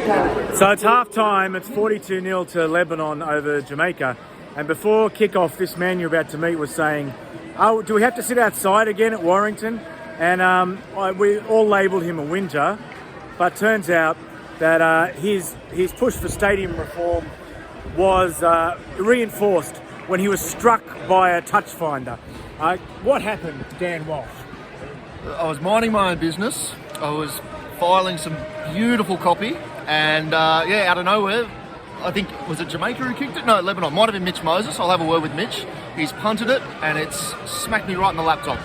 So it's half time, it's 42-0 to Lebanon over Jamaica. And before kick-off, this man you're about to meet was saying, oh, do we have to sit outside again at Warrington? And we all labelled him a winter, but turns out that his push for stadium reform was reinforced when he was struck by a touchfinder. What happened, Dan Walsh? I was minding my own business. I was filing some beautiful copy, and out of nowhere, I think, was it Jamaica who kicked it? No, Lebanon. Might have been Mitch Moses. I'll have a word with Mitch. He's punted it, and it's smacked me right in the laptop.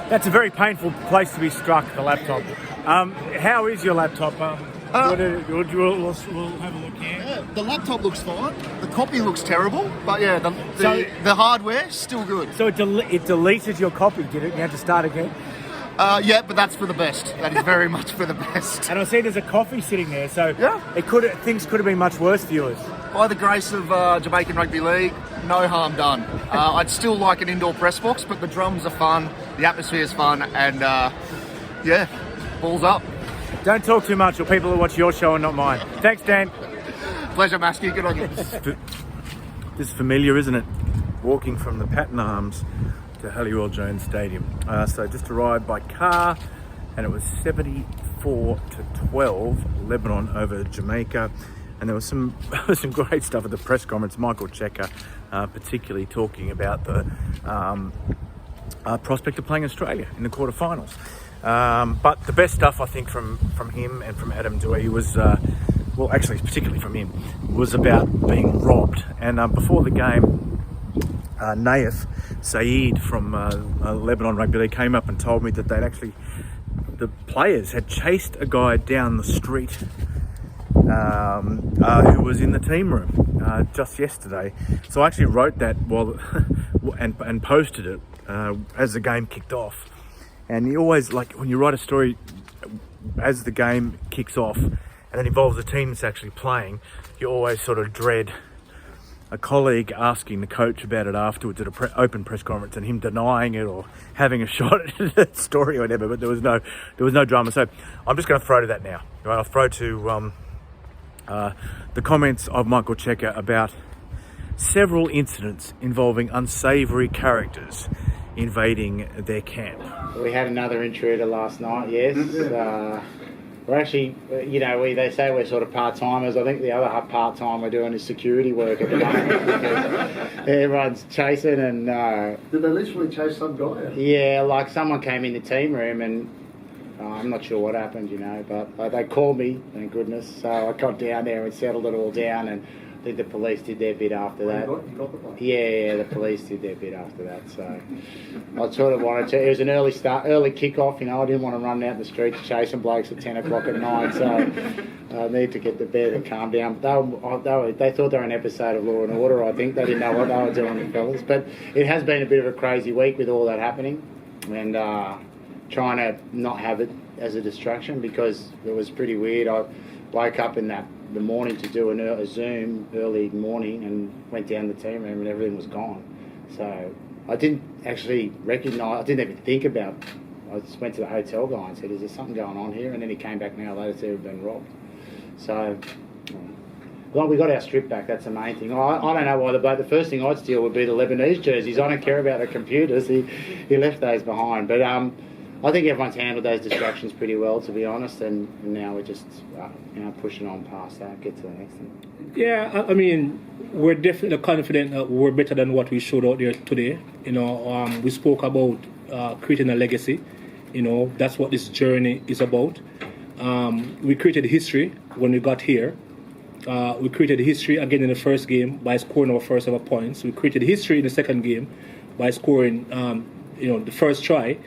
That's a very painful place to be struck, the laptop. How is your laptop? We'll have a look here. Yeah, the laptop looks fine. The copy looks terrible, but yeah, the hardware still good. So it deleted your copy, did it? You had to start again? Yeah, but that's for the best. That is very much for the best. And I see there's a coffee sitting there, so yeah, things could have been much worse, viewers. By the grace of Jamaican Rugby League, no harm done. I'd still like an indoor press box, but the drums are fun, the atmosphere is fun, and balls up. Don't talk too much, or people will watch your show and not mine. Thanks, Dan. Pleasure, Mascord. Good on you. This is familiar, isn't it? Walking from the Patton Arms to Halliwell Jones Stadium. So just arrived by car, and it was 74-12 Lebanon over Jamaica. And there was some great stuff at the press conference. Michael Checker particularly talking about the prospect of playing Australia in the quarterfinals. But the best stuff, I think, from him and from Adam Dewey was, particularly from him, was about being robbed. And before the game, Naif Saeed from Lebanon Rugby League came up and told me that the players had chased a guy down the street who was in the team room just yesterday. So I actually wrote that and posted it as the game kicked off. And you always, like, when you write a story as the game kicks off and it involves the team that's actually playing, you always sort of dread a colleague asking the coach about it afterwards at an open press conference and him denying it or having a shot at the story or whatever. But there was no drama. So I'm just going to throw to that now. Right? I'll throw to the comments of Michael Checker about several incidents involving unsavoury characters invading their camp. We had another intruder last night, yes. We're actually, they say we're sort of part-timers. I think the other part-time we're doing is security work at the moment. Everyone's chasing and... Did they literally chase some guy? Yeah, like someone came in the team room and I'm not sure what happened, but they called me, thank goodness. So I got down there and settled it all down, and I think the police did their bit after that. You got the police? Yeah, the police did their bit after that. So I sort of wanted to. It was an early kick-off. I didn't want to run out in the street chasing blokes at 10 o'clock at night. So I need to get to bed and calm down. They thought they were an episode of Law and Order. I think they didn't know what they were doing, the fellas. But it has been a bit of a crazy week with all that happening, and trying to not have it as a distraction, because it was pretty weird. I woke up in the morning to do a Zoom early morning and went down the team room and everything was gone. So I didn't actually recognise, I didn't even think about it. I just went to the hotel guy and said, is there something going on here? And then he came back an hour later and said we'd been robbed. So, well, we got our strip back, that's the main thing. I don't know why the first thing I'd steal would be the Lebanese jerseys. I don't care about the computers. He left those behind. But I think everyone's handled those distractions pretty well, to be honest, and now we're just pushing on past that, get to the next thing. Yeah, I mean, we're definitely confident that we're better than what we showed out there today. We spoke about creating a legacy. That's what this journey is about. We created history when we got here. We created history again in the first game by scoring our first ever points. We created history in the second game by scoring, the first try.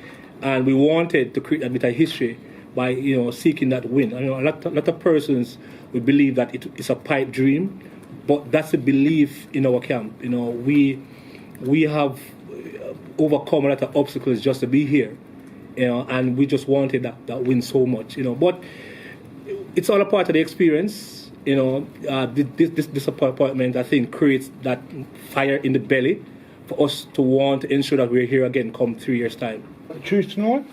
And we wanted to create a bit of history by, seeking that win. A lot of persons would believe that it's a pipe dream, but that's a belief in our camp. We have overcome a lot of obstacles just to be here, and we just wanted that win so much, But it's all a part of the experience, This disappointment, I think, creates that fire in the belly for us to want to ensure that we're here again come 3 years' time. Choose tonight?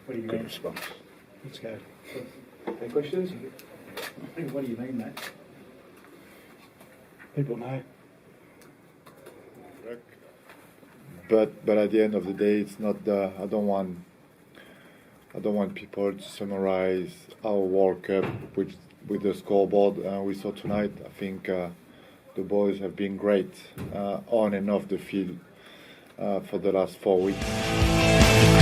What do you Good mean? response. Let's go. Any questions? What do you mean, mate? People know. But at the end of the day, it's not the. I don't want people to summarize our World Cup with the scoreboard we saw tonight. I think the boys have been great on and off the field for the last 4 weeks.